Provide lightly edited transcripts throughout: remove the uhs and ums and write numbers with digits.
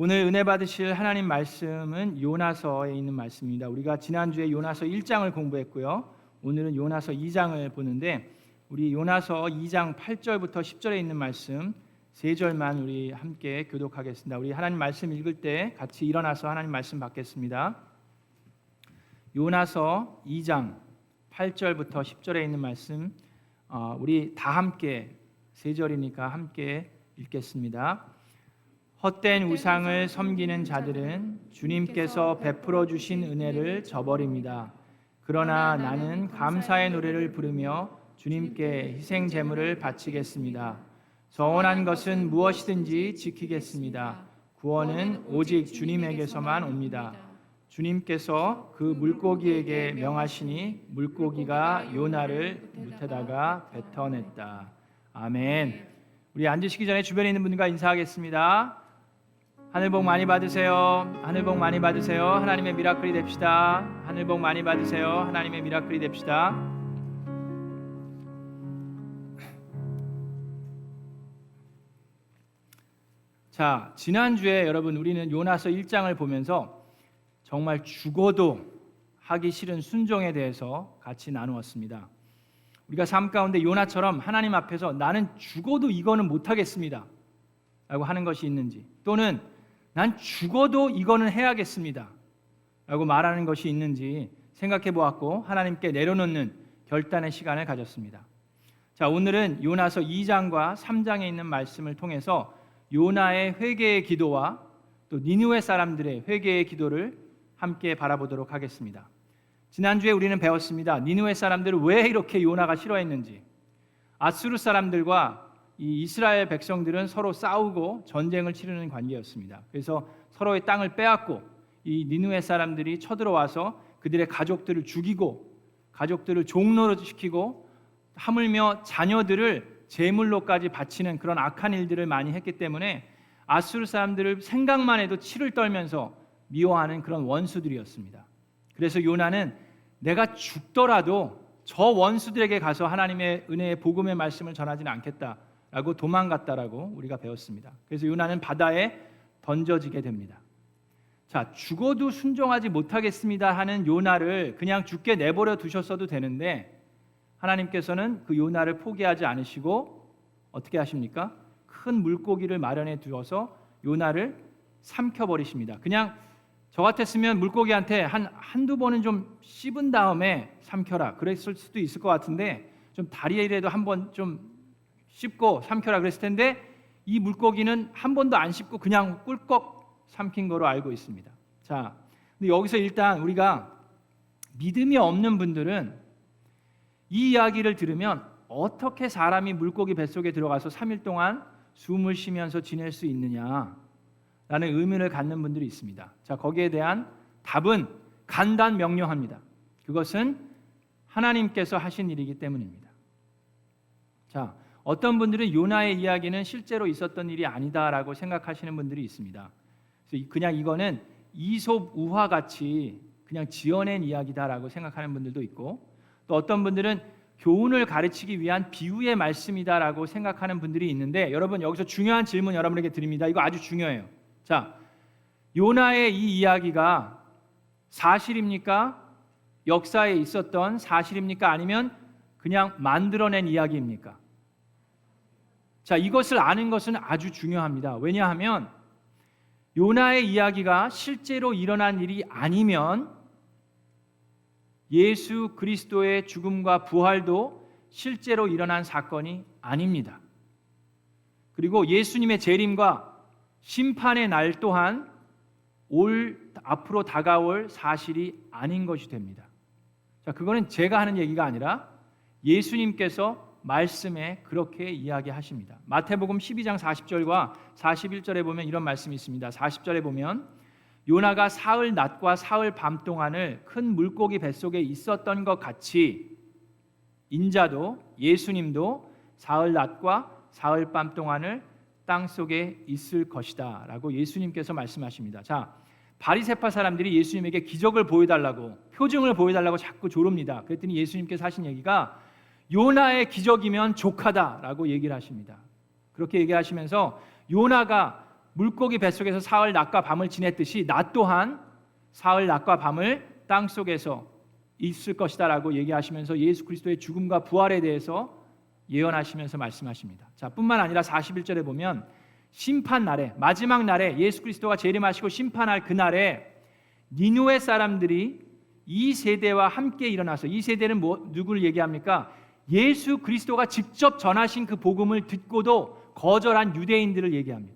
오늘 은혜 받으실 하나님 말씀은 요나서에 있는 말씀입니다. 우리가 지난주에 요나서 1장을 공부했고요. 오늘은 요나서 2장을 보는데 우리 요나서 2장 8절부터 10절에 있는 말씀 3절만 우리 함께 교독하겠습니다. 우리 하나님 말씀 읽을 때 같이 일어나서 하나님 말씀 받겠습니다. 요나서 2장 8절부터 10절에 있는 말씀 우리 다 함께 3절이니까 함께 읽겠습니다. 헛된 우상을 섬기는 자들은 주님께서 베풀어 주신 은혜를 저버립니다. 그러나 나는 감사의 노래를 부르며 주님께 희생 제물을 바치겠습니다. 서원한 것은 무엇이든지 지키겠습니다. 구원은 오직 주님에게서만 옵니다. 주님께서 그 물고기에게 명하시니 물고기가 요나를 물에다가 뱉어냈다. 아멘. 우리 앉으시기 전에 주변에 있는 분들과 인사하겠습니다. 하늘 복 많이 받으세요. 하늘 복 많이 받으세요. 하나님의 미라클이 됩시다. 하늘 복 많이 받으세요. 하나님의 미라클이 됩시다. 자, 지난주에 여러분 우리는 요나서 1장을 보면서 정말 죽어도 하기 싫은 순종에 대해서 같이 나누었습니다. 우리가 삶 가운데 요나처럼 하나님 앞에서 나는 죽어도 이거는 못하겠습니다 라고 하는 것이 있는지, 또는 난 죽어도 이거는 해야겠습니다 라고 말하는 것이 있는지 생각해 보았고 하나님께 내려놓는 결단의 시간을 가졌습니다. 자, 오늘은 요나서 2장과 3장에 있는 말씀을 통해서 요나의 회개의 기도와 또 니느웨 사람들의 회개의 기도를 함께 바라보도록 하겠습니다. 지난주에 우리는 배웠습니다. 니느웨 사람들을 왜 이렇게 요나가 싫어했는지. 아수르 사람들과 이 이스라엘 백성들은 서로 싸우고 전쟁을 치르는 관계였습니다. 그래서 서로의 땅을 빼앗고 이 니느웨 사람들이 쳐들어와서 그들의 가족들을 죽이고 가족들을 종로로 시키고 하물며 자녀들을 제물로까지 바치는 그런 악한 일들을 많이 했기 때문에 아수르 사람들을 생각만 해도 치를 떨면서 미워하는 그런 원수들이었습니다. 그래서 요나는 내가 죽더라도 저 원수들에게 가서 하나님의 은혜의 복음의 말씀을 전하지는 않겠다라고 도망갔다라고 우리가 배웠습니다. 그래서 요나는 바다에 던져지게 됩니다. 자, 죽어도 순종하지 못하겠습니다 하는 요나를 그냥 죽게 내버려 두셨어도 되는데 하나님께서는 그 요나를 포기하지 않으시고 어떻게 하십니까? 큰 물고기를 마련해 두어서 요나를 삼켜버리십니다. 그냥 저 같았으면 물고기한테 한두 번은 좀 씹은 다음에 삼켜라 그랬을 수도 있을 것 같은데, 좀 다리에라도 한번 좀 씹고 삼켜라 그랬을 텐데 이 물고기는 한 번도 안 씹고 그냥 꿀꺽 삼킨 거로 알고 있습니다. 자, 근데 여기서 일단 우리가 믿음이 없는 분들은 이 이야기를 들으면 어떻게 사람이 물고기 뱃속에 들어가서 3일 동안 숨을 쉬면서 지낼 수 있느냐 라는 의문을 갖는 분들이 있습니다. 자, 거기에 대한 답은 간단 명료합니다. 그것은 하나님께서 하신 일이기 때문입니다. 자, 어떤 분들은 요나의 이야기는 실제로 있었던 일이 아니다라고 생각하시는 분들이 있습니다. 그래서 그냥 이거는 이솝 우화 같이 그냥 지어낸 이야기다라고 생각하는 분들도 있고, 또 어떤 분들은 교훈을 가르치기 위한 비유의 말씀이다라고 생각하는 분들이 있는데, 여러분 여기서 중요한 질문 여러분에게 드립니다. 이거 아주 중요해요. 자, 요나의 이 이야기가 사실입니까? 역사에 있었던 사실입니까? 아니면 그냥 만들어낸 이야기입니까? 자, 이것을 아는 것은 아주 중요합니다. 왜냐하면 요나의 이야기가 실제로 일어난 일이 아니면 예수 그리스도의 죽음과 부활도 실제로 일어난 사건이 아닙니다. 그리고 예수님의 재림과 심판의 날 또한 앞으로 다가올 사실이 아닌 것이 됩니다. 자, 그거는 제가 하는 얘기가 아니라 예수님께서 말씀에 그렇게 이야기하십니다. 마태복음 12장 40절과 41절에 보면 이런 말씀이 있습니다. 40절에 보면 요나가 사흘 낮과 사흘 밤 동안을 큰 물고기 뱃속에 있었던 것 같이 인자도 예수님도 사흘 낮과 사흘 밤 동안을 땅속에 있을 것이다 라고 예수님께서 말씀하십니다. 자, 바리새파 사람들이 예수님에게 기적을 보여달라고, 표징을 보여달라고 자꾸 조릅니다. 그랬더니 예수님께서 하신 얘기가 요나의 기적이면 족하다라고 얘기를 하십니다. 그렇게 얘기하시면서 요나가 물고기 뱃속에서 사흘 낮과 밤을 지냈듯이 나 또한 사흘 낮과 밤을 땅속에서 있을 것이다라고 얘기하시면서 예수 그리스도의 죽음과 부활에 대해서 예언하시면서 말씀하십니다. 자, 뿐만 아니라 41절에 보면 심판 날에, 마지막 날에 예수 그리스도가 재림하시고 심판할 그날에 니누의 사람들이 이 세대와 함께 일어나서, 이 세대는 누구를 얘기합니까? 예수 그리스도가 직접 전하신 그 복음을 듣고도 거절한 유대인들을 얘기합니다.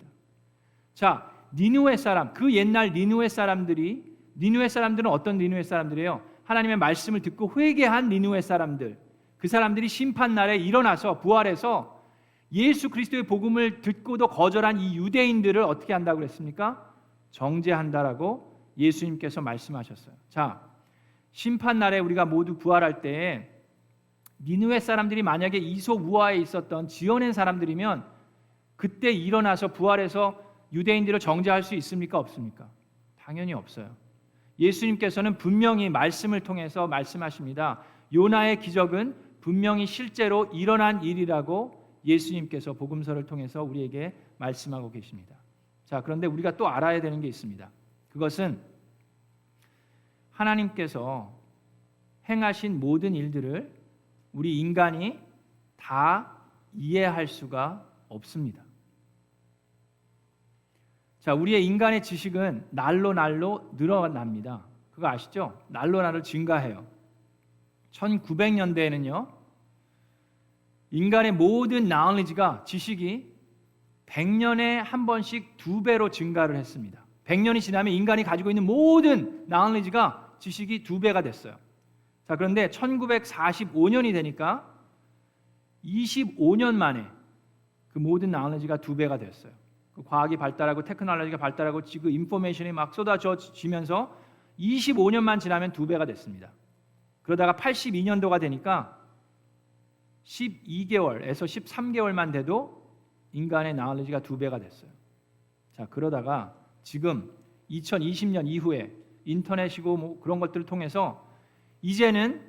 자, 니누의 사람, 그 옛날 니누의 사람들은 어떤 니누의 사람들이에요? 하나님의 말씀을 듣고 회개한 니누의 사람들. 그 사람들이 심판날에 일어나서 부활해서 예수 그리스도의 복음을 듣고도 거절한 이 유대인들을 어떻게 한다고 그랬습니까? 정죄한다라고 예수님께서 말씀하셨어요. 자, 심판날에 우리가 모두 부활할 때 니느웨 사람들이 만약에 이소우아에 있었던 지어낸 사람들이면 그때 일어나서 부활해서 유대인들을 정죄할 수 있습니까? 없습니까? 당연히 없어요. 예수님께서는 분명히 말씀을 통해서 말씀하십니다. 요나의 기적은 분명히 실제로 일어난 일이라고 예수님께서 복음서를 통해서 우리에게 말씀하고 계십니다. 자, 그런데 우리가 또 알아야 되는 게 있습니다. 그것은 하나님께서 행하신 모든 일들을 우리 인간이 다 이해할 수가 없습니다. 자, 우리의 인간의 지식은 날로 늘어납니다. 그거 아시죠? 날로 증가해요. 1900년대에는요, 인간의 모든 knowledge가, 지식이 100년에 한 번씩 2배로 증가를 했습니다. 100년이 지나면 인간이 가지고 있는 모든 knowledge가, 지식이 2배가 됐어요. 자, 그런데 1945년이 되니까 25년 만에 그 모든 knowledge가 2배가 됐어요. 그 과학이 발달하고 테크놀로지가 발달하고 지금 인포메이션이 막 쏟아지면서 25년만 지나면 2배가 됐습니다. 그러다가 82년도가 되니까 12개월에서 13개월만 돼도 인간의 knowledge가 2배가 됐어요. 자, 그러다가 지금 2020년 이후에 인터넷이고 뭐 그런 것들을 통해서 이제는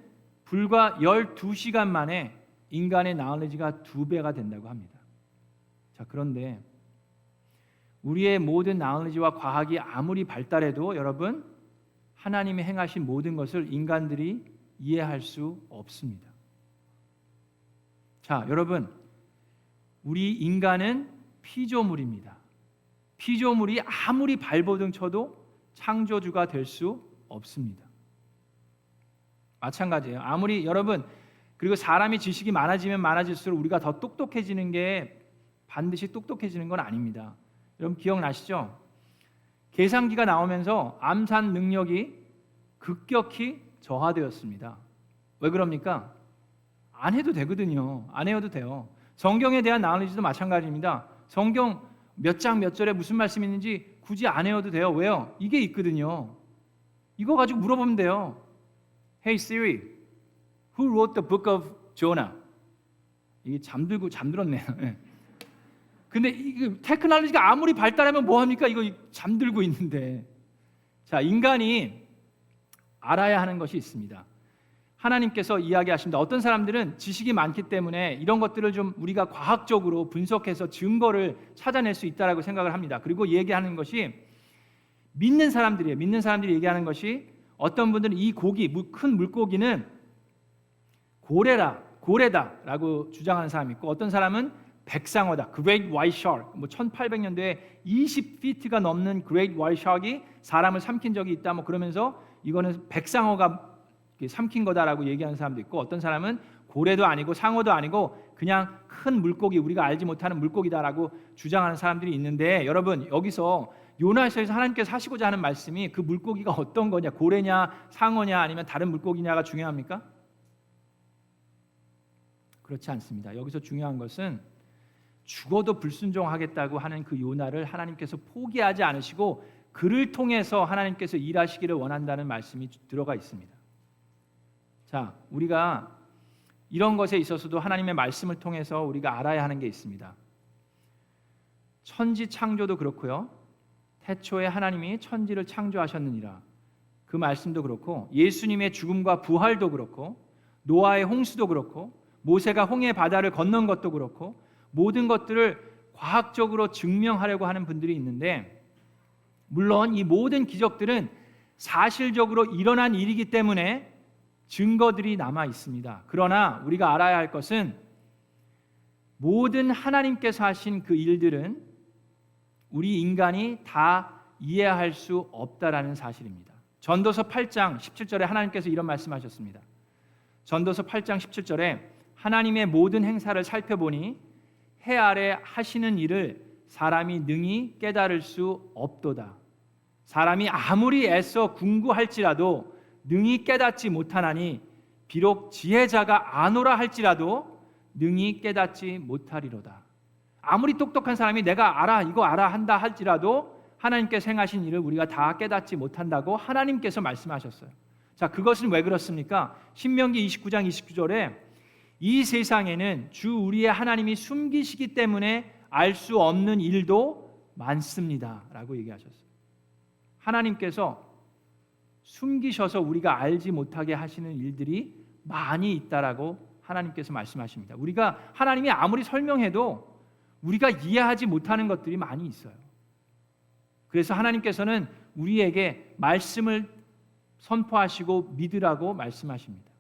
불과 12시간 만에 인간의 knowledge가 2배가 된다고 합니다. 자, 그런데 우리의 모든 knowledge와 과학이 아무리 발달해도 여러분, 하나님이 행하신 모든 것을 인간들이 이해할 수 없습니다. 자, 여러분, 우리 인간은 피조물입니다. 피조물이 아무리 발버둥 쳐도 창조주가 될 수 없습니다. 마찬가지예요. 아무리 여러분, 그리고 사람이 지식이 많아지면 많아질수록 우리가 더 똑똑해지는 게 반드시 똑똑해지는 건 아닙니다. 여러분 기억나시죠? 계산기가 나오면서 암산 능력이 급격히 저하되었습니다. 왜 그럽니까? 안 해도 되거든요. 안 해도 돼요. 성경에 대한 knowledge도 마찬가지입니다. 성경 몇 장 몇 절에 무슨 말씀이 있는지 굳이 안 해도 돼요. 왜요? 이게 있거든요. 이거 가지고 물어보면 돼요. Hey Siri, who wrote the book of Jonah? 이게 잠들었네요. 근데 이 테크놀로지가 아무리 발달하면 뭐 합니까? 이거 잠들고 있는데. 자, 인간이 알아야 하는 것이 있습니다. 하나님께서 이야기하십니다. 어떤 사람들은 지식이 많기 때문에 이런 것들을 좀 우리가 과학적으로 분석해서 증거를 찾아낼 수 있다라고 생각을 합니다. 그리고 얘기하는 것이 믿는 사람들이에요. 믿는 사람들이 얘기하는 것이 어떤 분들은 이 큰 물고기는 고래다라고 주장하는 사람이 있고, 어떤 사람은 백상어다, Great White Shark. 뭐 1800년도에 20피트가 넘는 Great White Shark이 사람을 삼킨 적이 있다. 뭐 그러면서 이거는 백상어가 삼킨 거다라고 얘기하는 사람도 있고, 어떤 사람은 고래도 아니고 상어도 아니고 그냥 큰 물고기, 우리가 알지 못하는 물고기다라고 주장하는 사람들이 있는데, 여러분 여기서 요나서에서 하나님께서 하시고자 하는 말씀이 그 물고기가 어떤 거냐, 고래냐 상어냐 아니면 다른 물고기냐가 중요합니까? 그렇지 않습니다. 여기서 중요한 것은 죽어도 불순종하겠다고 하는 그 요나를 하나님께서 포기하지 않으시고 그를 통해서 하나님께서 일하시기를 원한다는 말씀이 들어가 있습니다. 자, 우리가 이런 것에 있어서도 하나님의 말씀을 통해서 우리가 알아야 하는 게 있습니다. 천지 창조도 그렇고요, 태초에 하나님이 천지를 창조하셨느니라, 그 말씀도 그렇고, 예수님의 죽음과 부활도 그렇고, 노아의 홍수도 그렇고, 모세가 홍해 바다를 건넌 것도 그렇고, 모든 것들을 과학적으로 증명하려고 하는 분들이 있는데, 물론 이 모든 기적들은 사실적으로 일어난 일이기 때문에 증거들이 남아 있습니다. 그러나 우리가 알아야 할 것은 모든 하나님께서 하신 그 일들은 우리 인간이 다 이해할 수 없다라는 사실입니다. 전도서 8장 17절에 하나님께서 이런 말씀하셨습니다. 전도서 8장 17절에 하나님의 모든 행사를 살펴보니 해 아래 하시는 일을 사람이 능히 깨달을 수 없도다. 사람이 아무리 애써 궁구할지라도 능히 깨닫지 못하나니 비록 지혜자가 아노라 할지라도 능히 깨닫지 못하리로다. 아무리 똑똑한 사람이 내가 알아 이거 알아 한다 할지라도 하나님께서 행하신 일을 우리가 다 깨닫지 못한다고 하나님께서 말씀하셨어요. 자, 그것은 왜 그렇습니까? 신명기 29장 29절에 이 세상에는 주 우리의 하나님이 숨기시기 때문에 알 수 없는 일도 많습니다 라고 얘기하셨어요. 하나님께서 숨기셔서 우리가 알지 못하게 하시는 일들이 많이 있다라고 하나님께서 말씀하십니다. 우리가 하나님이 아무리 설명해도 우리가 이해하지 못하는 것들이 많이 있어요. 그래서 하나님께서는 우리에게 말씀을 선포하시고 믿으라고 말씀하십니다.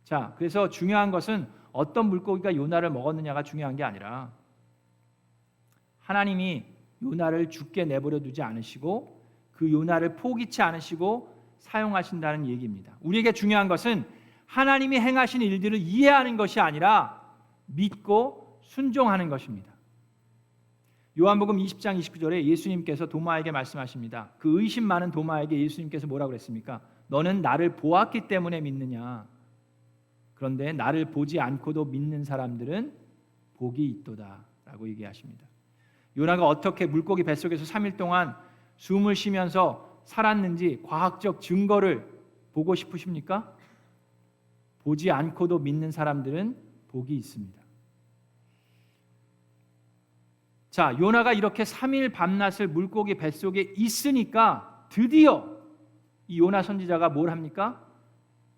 자, 그래서 중요한 것은 어떤 물고기가 요나를 먹었느냐가 중요한 게 아니라 하나님이 요나를 죽게 내버려 두지 않으시고 그 요나를 포기치 않으시고 사용하신다는 얘기입니다. 우리에게 중요한 것은 하나님이 행하신 일들을 이해하는 것이 아니라 믿고 순종하는 것입니다. 요한복음 20장 29절에 예수님께서 도마에게 말씀하십니다. 그 의심 많은 도마에게 예수님께서 뭐라고 그랬습니까? 너는 나를 보았기 때문에 믿느냐? 그런데 나를 보지 않고도 믿는 사람들은 복이 있도다 라고 얘기하십니다. 요나가 어떻게 물고기 뱃속에서 3일 동안 숨을 쉬면서 살았는지 과학적 증거를 보고 싶으십니까? 보지 않고도 믿는 사람들은 복이 있습니다. 자, 요나가 이렇게 3일 밤낮을 물고기 뱃속에 있으니까 드디어 이 요나 선지자가 뭘 합니까?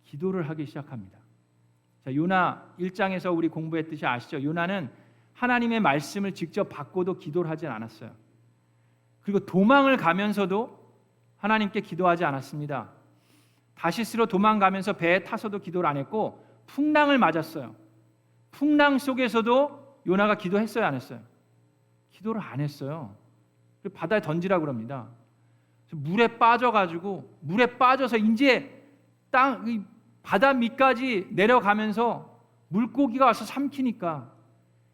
기도를 하기 시작합니다. 자, 요나 1장에서 우리 공부했듯이 아시죠? 요나는 하나님의 말씀을 직접 받고도 기도를 하지 않았어요. 그리고 도망을 가면서도 하나님께 기도하지 않았습니다. 다시스로 도망가면서 배에 타서도 기도를 안 했고 풍랑을 맞았어요. 풍랑 속에서도 요나가 기도했어요, 안 했어요? 기도를 안 했어요. 바다에 던지라고 그럽니다. 물에 빠져가지고 물에 빠져서 이제 바다 밑까지 내려가면서 물고기가 와서 삼키니까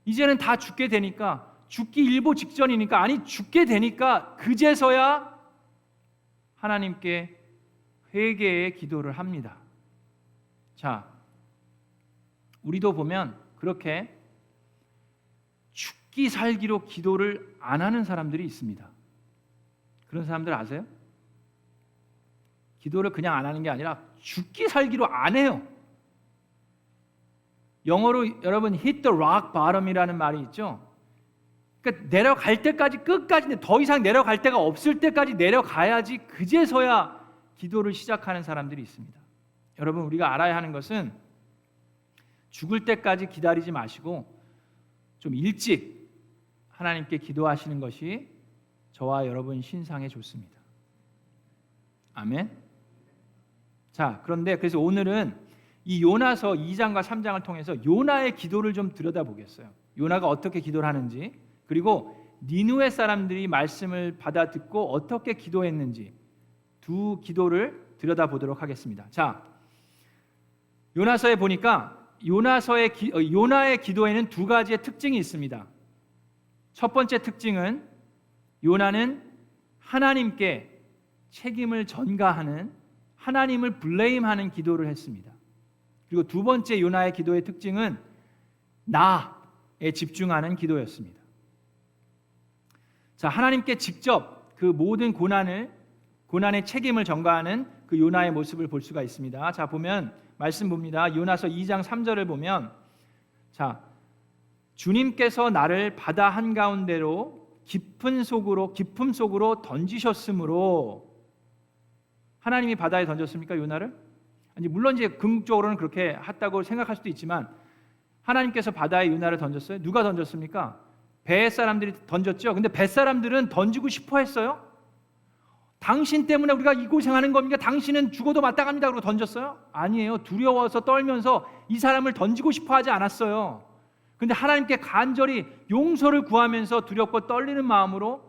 이제는 다 죽게 되니까 죽기 일보 직전이니까 아니 죽게 되니까 그제서야 하나님께 회개의 기도를 합니다. 자, 우리도 보면 그렇게 죽기 살기로 기도를 안 하는 사람들이 있습니다. 그런 사람들 아세요? 기도를 그냥 안 하는 게 아니라 죽기 살기로 안 해요. 영어로 여러분 hit the rock bottom이라는 말이 있죠. 그러니까 내려갈 때까지 끝까지 더 이상 내려갈 데가 없을 때까지 내려가야지 그제서야 기도를 시작하는 사람들이 있습니다. 여러분 우리가 알아야 하는 것은 죽을 때까지 기다리지 마시고 좀 일찍 하나님께 기도하시는 것이 저와 여러분 신상에 좋습니다. 아멘. 자, 그런데 그래서 오늘은 이 요나서 2장과 3장을 통해서 요나의 기도를 좀 들여다보겠어요. 요나가 어떻게 기도를 하는지, 그리고 니느웨 사람들이 말씀을 받아 듣고 어떻게 기도했는지 두 기도를 들여다보도록 하겠습니다. 자, 요나서에 보니까 요나의 기도에는 두 가지의 특징이 있습니다. 첫 번째 특징은 요나는 하나님께 책임을 전가하는, 하나님을 블레임하는 기도를 했습니다. 그리고 두 번째 요나의 기도의 특징은 나에 집중하는 기도였습니다. 자, 하나님께 직접 그 모든 고난의 책임을 전가하는 그 요나의 모습을 볼 수가 있습니다. 자, 보면 말씀 봅니다. 요나서 2장 3절을 보면, 자, 주님께서 나를 바다 한가운데로 깊음 속으로 던지셨으므로, 하나님이 바다에 던졌습니까, 요나를? 아니, 물론 이제 궁극적으로는 그렇게 했다고 생각할 수도 있지만 하나님께서 바다에 요나를 던졌어요. 누가 던졌습니까? 배 사람들이 던졌죠. 근데 배 사람들은 던지고 싶어 했어요? 당신 때문에 우리가 이 고생하는 겁니까? 당신은 죽어도 마땅합니다. 그러고 던졌어요? 아니에요. 두려워서 떨면서 이 사람을 던지고 싶어 하지 않았어요. 근데 하나님께 간절히 용서를 구하면서 두렵고 떨리는 마음으로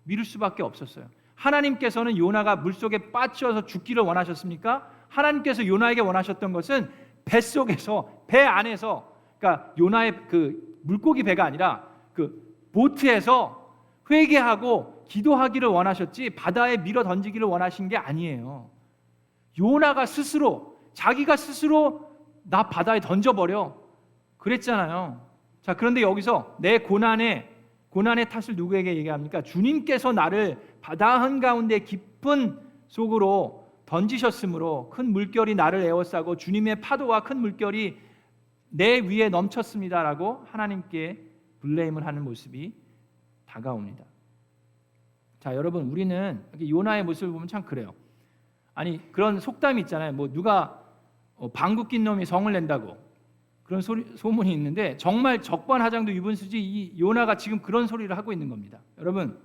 미룰 수밖에 없었어요. 하나님께서는 요나가 물속에 빠져서 죽기를 원하셨습니까? 하나님께서 요나에게 원하셨던 것은 뱃속에서, 배 안에서, 그러니까 요나의 그 물고기 배가 아니라 그 보트에서 회개하고 기도하기를 원하셨지 바다에 밀어 던지기를 원하신 게 아니에요. 요나가 스스로, 자기가 스스로 나 바다에 던져버려 그랬잖아요. 자, 그런데 여기서 내 고난의 탓을 누구에게 얘기합니까? 주님께서 나를 바다 한가운데 깊은 속으로 던지셨으므로 큰 물결이 나를 에워싸고 주님의 파도와 큰 물결이 내 위에 넘쳤습니다라고 하나님께 블레임을 하는 모습이 다가옵니다. 자, 여러분, 우리는 요나의 모습을 보면 참 그래요. 아니, 그런 속담이 있잖아요. 뭐 누가 방귀 낀 놈이 성을 낸다고 그런 소문이 있는데 정말 적반하장도 유분수지 이 요나가 지금 그런 소리를 하고 있는 겁니다. 여러분,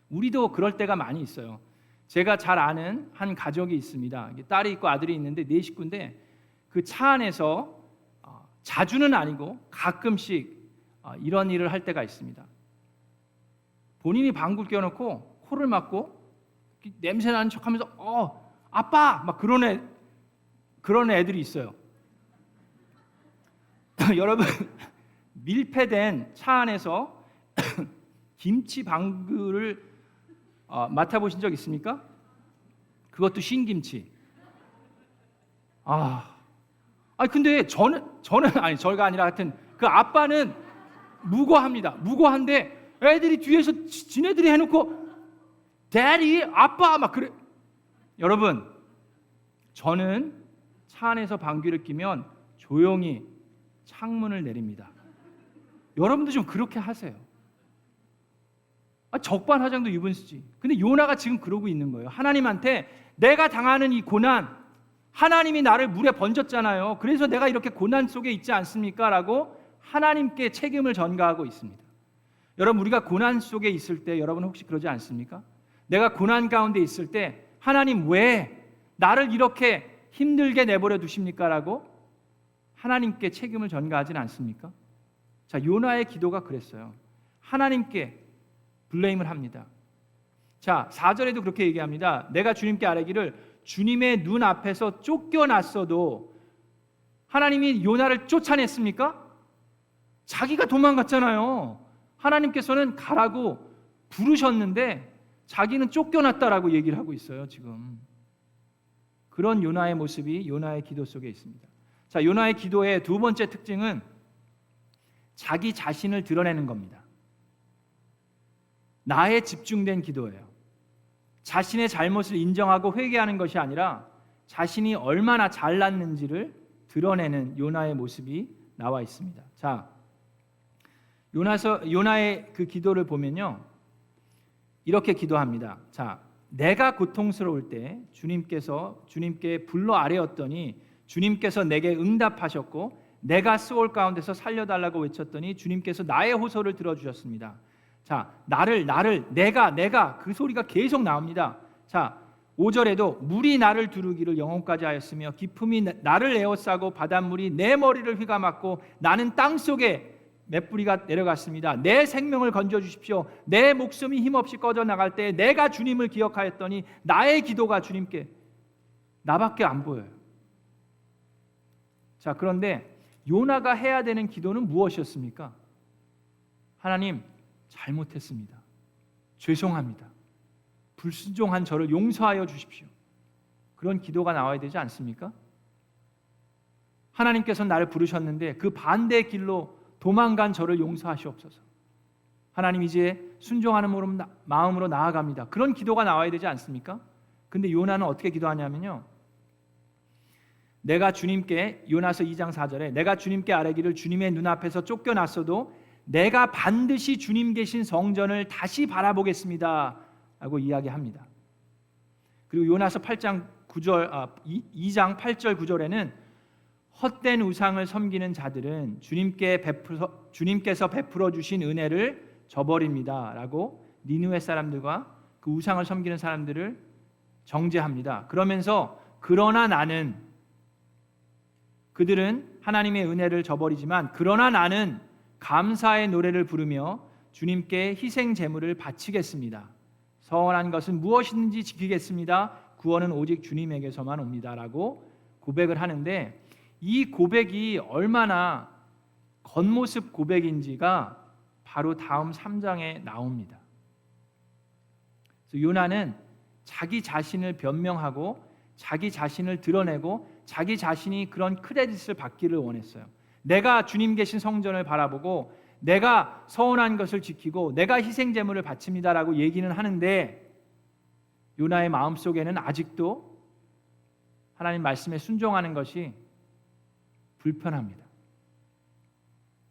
우리도 그럴 때가 많이 있어요. 제가 잘 아는 한 가족이 있습니다. 딸이 있고 아들이 있는데 4식구인데 그 차 안에서 자주는 아니고 가끔씩 이런 일을 할 때가 있습니다. 본인이 방귀를 껴놓고 코를 막고 냄새 나는 척하면서 아빠 막 그런 애들이 있어요. 여러분, 밀폐된 차 안에서 김치 방귀를 맡아보신 적 있습니까? 그것도 신김치. 근데 저는 아니 저희가 아니라 하여튼 그 아빠는 무고합니다. 무고한데 애들이 뒤에서 지네들이 해놓고 대리 아빠 막 그래. 여러분, 저는 차 안에서 방귀를 뀌면 조용히 창문을 내립니다. 여러분도 좀 그렇게 하세요. 적반하장도 유분수지. 근데 요나가 지금 그러고 있는 거예요. 하나님한테 내가 당하는 이 고난, 하나님이 나를 물에 번졌잖아요. 그래서 내가 이렇게 고난 속에 있지 않습니까? 라고 하나님께 책임을 전가하고 있습니다. 여러분, 우리가 고난 속에 있을 때 여러분 혹시 그러지 않습니까? 내가 고난 가운데 있을 때 하나님 왜 나를 이렇게 힘들게 내버려 두십니까? 라고 하나님께 책임을 전가하진 않습니까? 자, 요나의 기도가 그랬어요. 하나님께 블레임을 합니다. 자, 4절에도 그렇게 얘기합니다. 내가 주님께 아뢰기를 주님의 눈 앞에서 쫓겨났어도 하나님이 요나를 쫓아냈습니까? 자기가 도망갔잖아요. 하나님께서는 가라고 부르셨는데 자기는 쫓겨났다라고 얘기를 하고 있어요. 지금 그런 요나의 모습이 요나의 기도 속에 있습니다. 자, 요나의 기도의 두 번째 특징은 자기 자신을 드러내는 겁니다. 나에 집중된 기도예요. 자신의 잘못을 인정하고 회개하는 것이 아니라 자신이 얼마나 잘났는지를 드러내는 요나의 모습이 나와 있습니다. 자, 요나의 그 기도를 보면요, 이렇게 기도합니다. 자, 내가 고통스러울 때 주님께 불러 아뢰었더니 주님께서 내게 응답하셨고 내가 수월 가운데서 살려달라고 외쳤더니 주님께서 나의 호소를 들어주셨습니다. 자, 내가 그 소리가 계속 나옵니다. 자, 5절에도 물이 나를 두르기를 영혼까지 하였으며 기품이 나를 에워싸고 바닷물이 내 머리를 휘감았고 나는 땅속에 맷뿌리가 내려갔습니다. 내 생명을 건져주십시오. 내 목숨이 힘없이 꺼져나갈 때 내가 주님을 기억하였더니 나의 기도가 주님께 나밖에 안 보여요. 자, 그런데 요나가 해야 되는 기도는 무엇이었습니까? 하나님, 잘못했습니다. 죄송합니다. 불순종한 저를 용서하여 주십시오. 그런 기도가 나와야 되지 않습니까? 하나님께서는 나를 부르셨는데 그 반대의 길로 도망간 저를 용서하시옵소서. 하나님, 이제 순종하는 마음으로 나아갑니다. 그런 기도가 나와야 되지 않습니까? 근데 요나는 어떻게 기도하냐면요, 내가 주님께, 요나서 2장 4절에 내가 주님께 아뢰기를 주님의 눈앞에서 쫓겨났어도 내가 반드시 주님 계신 성전을 다시 바라보겠습니다 라고 이야기합니다. 그리고 요나서 2장 8절 9절에는 헛된 우상을 섬기는 자들은 주님께서 베풀어 주신 은혜를 저버립니다라고 니느웨 사람들과 그 우상을 섬기는 사람들을 정죄합니다. 그러면서 그러나 나는, 그들은 하나님의 은혜를 저버리지만 그러나 나는 감사의 노래를 부르며 주님께 희생 제물을 바치겠습니다. 서원한 것은 무엇이든지 지키겠습니다. 구원은 오직 주님에게서만 옵니다라고 고백을 하는데, 이 고백이 얼마나 겉모습 고백인지가 바로 다음 3장에 나옵니다. 그래서 요나는 자기 자신을 변명하고 자기 자신을 드러내고 자기 자신이 그런 크레딧을 받기를 원했어요. 내가 주님 계신 성전을 바라보고 내가 서원한 것을 지키고 내가 희생 제물을 바칩니다라고 얘기는 하는데, 요나의 마음속에는 아직도 하나님 말씀에 순종하는 것이 불편합니다.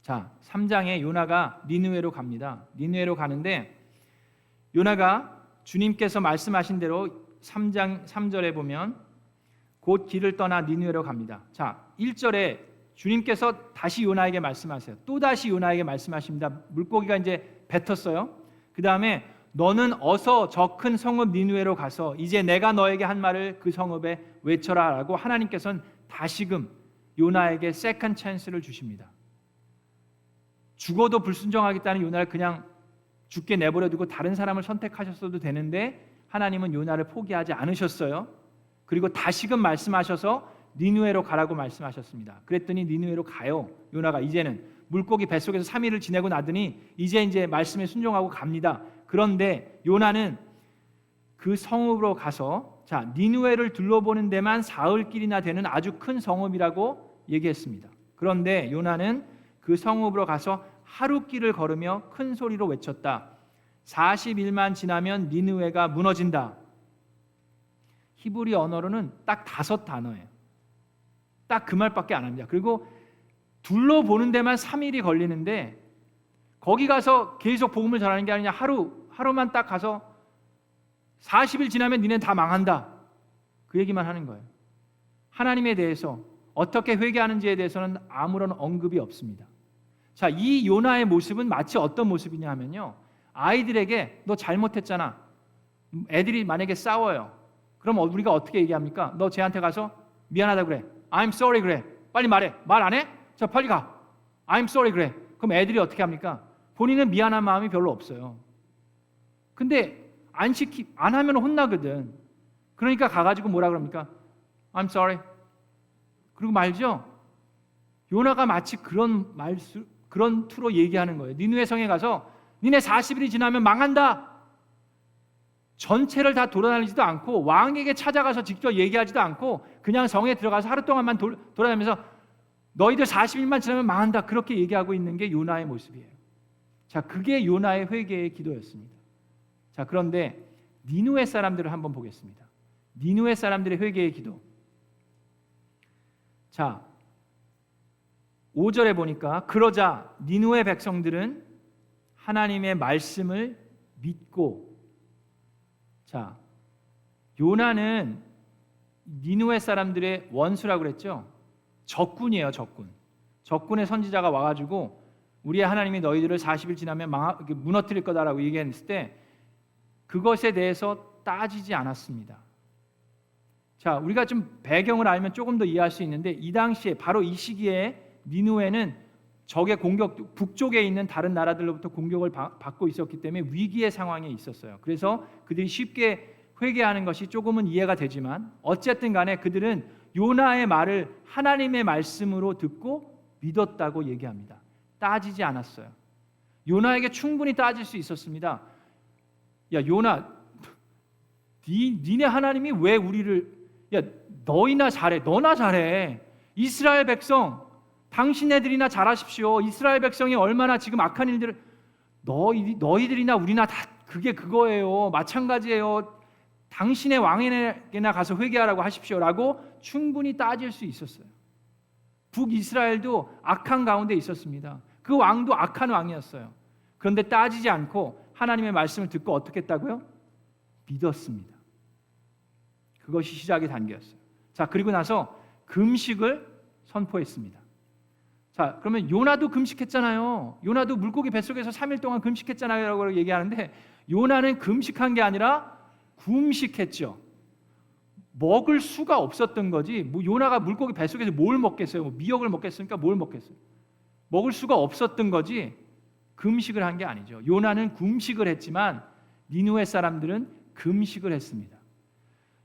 자, 3장에 요나가 니느웨로 갑니다. 니느웨로 가는데 요나가 주님께서 말씀하신 대로 3장 3절에 보면 곧 길을 떠나 니느웨로 갑니다. 자, 1절에 주님께서 다시 요나에게 말씀하세요. 또 다시 요나에게 말씀하십니다. 물고기가 이제 뱉었어요. 그 다음에 너는 어서 저 큰 성읍 니느웨로 가서 이제 내가 너에게 한 말을 그 성읍에 외쳐라라고 하나님께서는 다시금 요나에게 세컨드 찬스를 주십니다. 죽어도 불순종하겠다는 요나를 그냥 죽게 내버려 두고 다른 사람을 선택하셨어도 되는데 하나님은 요나를 포기하지 않으셨어요. 그리고 다시금 말씀하셔서 니느웨로 가라고 말씀하셨습니다. 그랬더니 니느웨로 가요. 요나가 이제는 물고기 뱃속에서 3일을 지내고 나더니 이제 말씀에 순종하고 갑니다. 그런데 요나는 그 성읍으로 가서 자, 니느웨를 둘러보는 데만 사흘길이나 되는 아주 큰 성읍이라고 얘기했습니다. 그런데 요나는 그 성읍으로 가서 하루 길을 걸으며 큰 소리로 외쳤다. 40일만 지나면 니느웨가 무너진다. 히브리 언어로는 딱 5단어예요. 딱 그 말밖에 안 합니다. 그리고 둘러보는 데만 3일이 걸리는데 거기 가서 계속 복음을 전하는 게 아니라 하루만 딱 가서 40일 지나면 니네는 다 망한다. 그 얘기만 하는 거예요. 하나님에 대해서 어떻게 회개하는지에 대해서는 아무런 언급이 없습니다. 자, 이 요나의 모습은 마치 어떤 모습이냐 하면요, 아이들에게 너 잘못했잖아. 애들이 만약에 싸워요. 그럼 우리가 어떻게 얘기합니까? 너 쟤한테 가서 미안하다 그래. I'm sorry 그래. 빨리 말해. 말 안 해? 자, 빨리 가. I'm sorry 그래. 그럼 애들이 어떻게 합니까? 본인은 미안한 마음이 별로 없어요. 근데 안 하면 혼나거든. 그러니까 가가지고 뭐라 그럽니까? I'm sorry. 그리고 말죠. 요나가 마치 그런 투로 얘기하는 거예요. 니느웨 성에 가서 니네 40일이 지나면 망한다. 전체를 다 돌아다니지도 않고 왕에게 찾아가서 직접 얘기하지도 않고 그냥 성에 들어가서 하루 동안만 돌아다니면서 너희들 40일만 지나면 망한다. 그렇게 얘기하고 있는 게 요나의 모습이에요. 자, 그게 요나의 회개의 기도였습니다. 자, 그런데 니느웨 사람들을 한번 보겠습니다. 니느웨 사람들의 회개의 기도. 자, 5절에 보니까 그러자 니느웨 백성들은 하나님의 말씀을 믿고, 자, 요나는 니느웨 사람들의 원수라고 그랬죠. 적군이에요, 적군. 적군의 선지자가 와가지고 우리의 하나님이 너희들을 40일 지나면 무너뜨릴 거다라고 얘기했을 때 그것에 대해서 따지지 않았습니다. 자, 우리가 좀 배경을 알면 조금 더 이해할 수 있는데 이 당시에 바로 이 시기에 니느웨는 적의 공격, 북쪽에 있는 다른 나라들로부터 공격을 받고 있었기 때문에 위기의 상황에 있었어요. 그래서 그들이 쉽게 회개하는 것이 조금은 이해가 되지만 어쨌든 간에 그들은 요나의 말을 하나님의 말씀으로 듣고 믿었다고 얘기합니다. 따지지 않았어요. 요나에게 충분히 따질 수 있었습니다. 야, 요나, 니네 하나님이 왜 우리를, 야, 너희나 잘해, 너나 잘해. 이스라엘 백성, 당신네들이나 잘하십시오. 이스라엘 백성이 얼마나 지금 악한 일들을, 너희들이나 우리나 다 그게 그거예요. 마찬가지예요. 당신의 왕에게나 가서 회개하라고 하십시오라고 충분히 따질 수 있었어요. 북이스라엘도 악한 가운데 있었습니다. 그 왕도 악한 왕이었어요. 그런데 따지지 않고 하나님의 말씀을 듣고 어떻게 했다고요? 믿었습니다. 그것이 시작의 단계였어요. 자, 그리고 나서 금식을 선포했습니다. 자, 그러면 요나도 금식했잖아요. 요나도 물고기 뱃속에서 3일 동안 금식했잖아요 라고 얘기하는데, 요나는 금식한 게 아니라 굶식했죠. 먹을 수가 없었던 거지. 뭐 요나가 물고기 뱃속에서 뭘 먹겠어요? 뭐 미역을 먹겠습니까? 뭘 먹겠어요? 먹을 수가 없었던 거지 금식을 한 게 아니죠. 요나는 금식을 했지만 니느웨 사람들은 금식을 했습니다.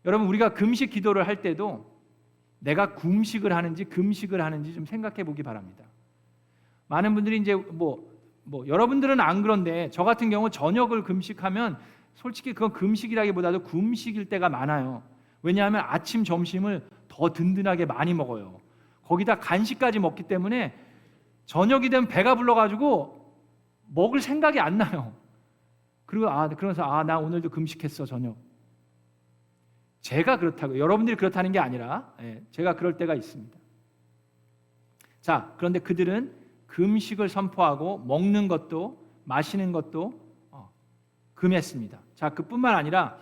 여러분, 우리가 금식 기도를 할 때도 내가 금식을 하는지 금식을 하는지 좀 생각해 보기 바랍니다. 많은 분들이 이제 뭐 여러분들은 안 그런데 저 같은 경우 저녁을 금식하면 솔직히 그건 금식이라기보다도 금식일 때가 많아요. 왜냐하면 아침 점심을 더 든든하게 많이 먹어요. 거기다 간식까지 먹기 때문에 저녁이 되면 배가 불러가지고 먹을 생각이 안 나요. 그리고 그러면서 나 오늘도 금식했어 저녁. 제가 그렇다고, 여러분들이 그렇다는 게 아니라 제가 그럴 때가 있습니다. 자, 그런데 그들은 금식을 선포하고 먹는 것도 마시는 것도 금했습니다. 자, 그뿐만 아니라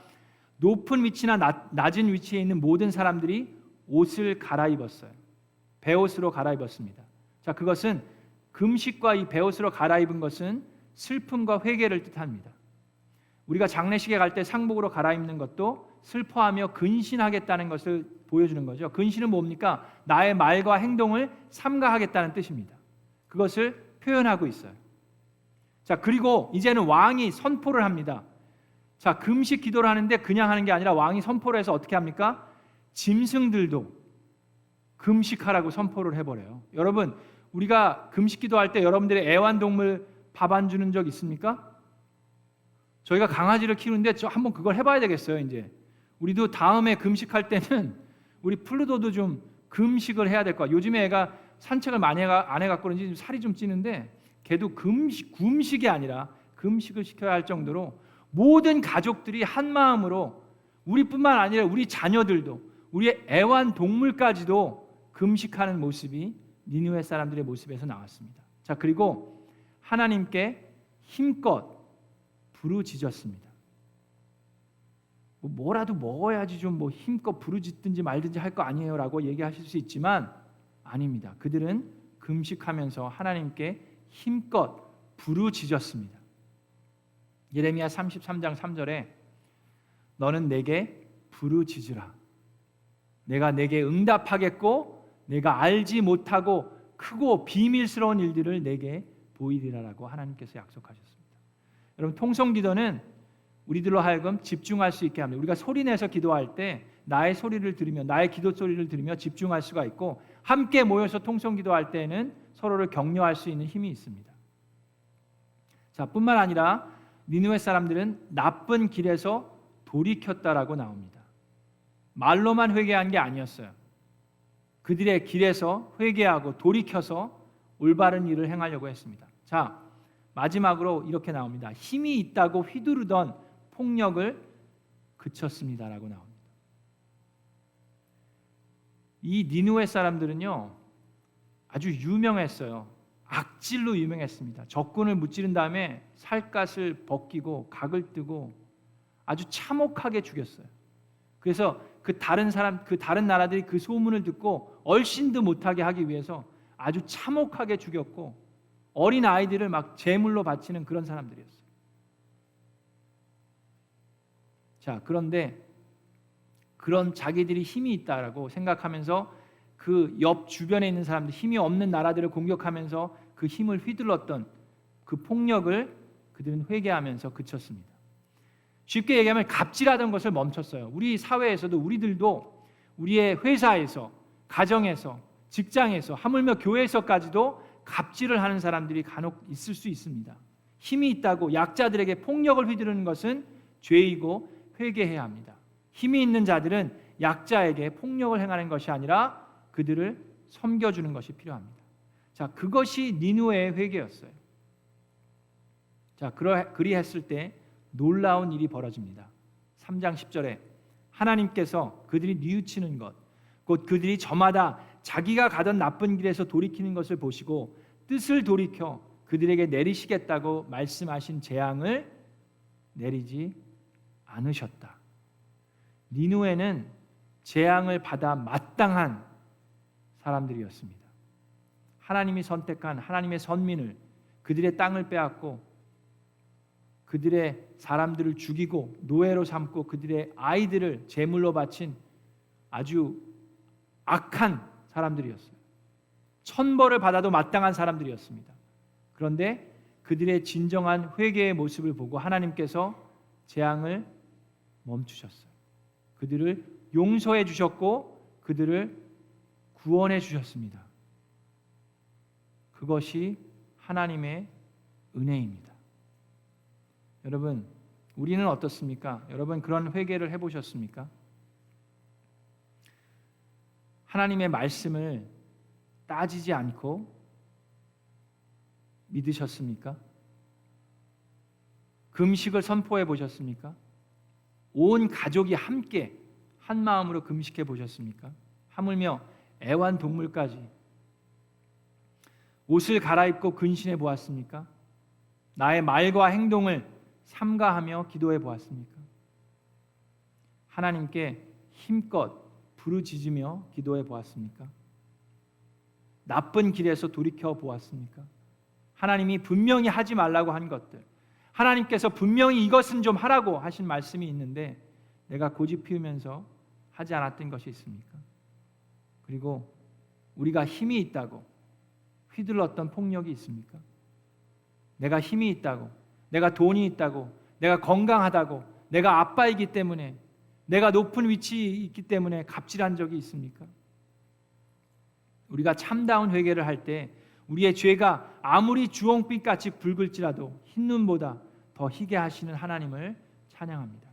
높은 위치나 낮은 위치에 있는 모든 사람들이 옷을 갈아입었어요. 베옷으로 갈아입었습니다. 자, 그것은 금식과 이 베옷으로 갈아입은 것은 슬픔과 회개를 뜻합니다. 우리가 장례식에 갈 때 상복으로 갈아입는 것도 슬퍼하며 근신하겠다는 것을 보여주는 거죠. 근신은 뭡니까? 나의 말과 행동을 삼가하겠다는 뜻입니다. 그것을 표현하고 있어요. 자, 그리고 이제는 왕이 선포를 합니다. 자, 금식 기도를 하는데 그냥 하는 게 아니라 왕이 선포를 해서 어떻게 합니까? 짐승들도 금식하라고 선포를 해버려요. 여러분, 우리가 금식 기도할 때 여러분들의 애완동물 밥 안 주는 적 있습니까? 저희가 강아지를 키우는데 한번 그걸 해봐야 되겠어요. 이제 우리도 다음에 금식할 때는 우리 플루도도 좀 금식을 해야 될 거야. 요즘에 애가 산책을 많이 안 해갖고 그런지 살이 좀 찌는데 걔도 금식이 아니라 금식을 시켜야 할 정도로 모든 가족들이 한 마음으로, 우리뿐만 아니라 우리 자녀들도, 우리의 애완동물까지도 금식하는 모습이 니느웨 사람들의 모습에서 나왔습니다. 자, 그리고 하나님께 힘껏 부르짖었습니다. 뭐라도 먹어야지 좀 힘껏 부르짖든지 말든지 할 거 아니에요라고 얘기하실 수 있지만 아닙니다. 그들은 금식하면서 하나님께 힘껏 부르짖었습니다. 예레미야 33장 3절에 너는 내게 부르짖으라. 내가 내게 응답하겠고 내가 알지 못하고 크고 비밀스러운 일들을 내게 보이리라라고 하나님께서 약속하셨습니다. 여러분, 통성기도는 우리들로 하여금 집중할 수 있게 합니다. 우리가 소리내서 기도할 때 나의 소리를 들으며, 나의 기도 소리를 들으며 집중할 수가 있고, 함께 모여서 통성기도할 때는 서로를 격려할 수 있는 힘이 있습니다. 자, 뿐만 아니라 니느웨 사람들은 나쁜 길에서 돌이켰다라고 나옵니다. 말로만 회개한 게 아니었어요. 그들의 길에서 회개하고 돌이켜서 올바른 일을 행하려고 했습니다. 자, 마지막으로 이렇게 나옵니다. 힘이 있다고 휘두르던 폭력을 그쳤습니다라고 나옵니다. 이 니느웨 사람들은요 아주 유명했어요. 악질로 유명했습니다. 적군을 무찌른 다음에 살갗을 벗기고 각을 뜨고 아주 참혹하게 죽였어요. 그래서 그 다른 나라들이 그 소문을 듣고 얼씬도 못하게 하기 위해서 아주 참혹하게 죽였고, 어린 아이들을 막 제물로 바치는 그런 사람들이었어요. 자, 그런데 그런 자기들이 힘이 있다라고 생각하면서 그 옆 주변에 있는 사람들, 힘이 없는 나라들을 공격하면서 그 힘을 휘둘렀던 그 폭력을 그들은 회개하면서 그쳤습니다. 쉽게 얘기하면 갑질하던 것을 멈췄어요. 우리 사회에서도, 우리들도 우리의 회사에서, 가정에서, 직장에서, 하물며 교회에서까지도 갑질을 하는 사람들이 간혹 있을 수 있습니다. 힘이 있다고 약자들에게 폭력을 휘두르는 것은 죄이고 회개해야 합니다. 힘이 있는 자들은 약자에게 폭력을 행하는 것이 아니라 그들을 섬겨주는 것이 필요합니다. 자, 그것이 니느웨의 회개였어요. 자, 그리했을 때 놀라운 일이 벌어집니다. 3장 10절에 하나님께서 그들이 뉘우치는 것, 곧 그들이 저마다 자기가 가던 나쁜 길에서 돌이키는 것을 보시고 뜻을 돌이켜 그들에게 내리시겠다고 말씀하신 재앙을 내리지 않으셨다. 니느웨는 재앙을 받아 마땅한 사람들이었습니다. 하나님이 선택한 하나님의 선민을, 그들의 땅을 빼앗고 그들의 사람들을 죽이고 노예로 삼고 그들의 아이들을 제물로 바친 아주 악한 사람들이었어요. 천벌을 받아도 마땅한 사람들이었습니다. 그런데 그들의 진정한 회개의 모습을 보고 하나님께서 재앙을 멈추셨어요. 그들을 용서해 주셨고 그들을 구원해 주셨습니다. 그것이 하나님의 은혜입니다. 여러분, 우리는 어떻습니까? 여러분 그런 회개를 해보셨습니까? 하나님의 말씀을 따지지 않고 믿으셨습니까? 금식을 선포해 보셨습니까? 온 가족이 함께 한 마음으로 금식해 보셨습니까? 하물며 애완동물까지 옷을 갈아입고 근신해 보았습니까? 나의 말과 행동을 삼가하며 기도해 보았습니까? 하나님께 힘껏 부르짖으며 기도해 보았습니까? 나쁜 길에서 돌이켜 보았습니까? 하나님이 분명히 하지 말라고 한 것들, 하나님께서 분명히 이것은 좀 하라고 하신 말씀이 있는데 내가 고집 피우면서 하지 않았던 것이 있습니까? 그리고 우리가 힘이 있다고 휘둘렀던 폭력이 있습니까? 내가 힘이 있다고, 내가 돈이 있다고, 내가 건강하다고, 내가 아빠이기 때문에, 내가 높은 위치에 있기 때문에 갑질한 적이 있습니까? 우리가 참다운 회개를 할 때 우리의 죄가 아무리 주홍빛같이 붉을지라도 흰 눈보다 더 희게 하시는 하나님을 찬양합니다.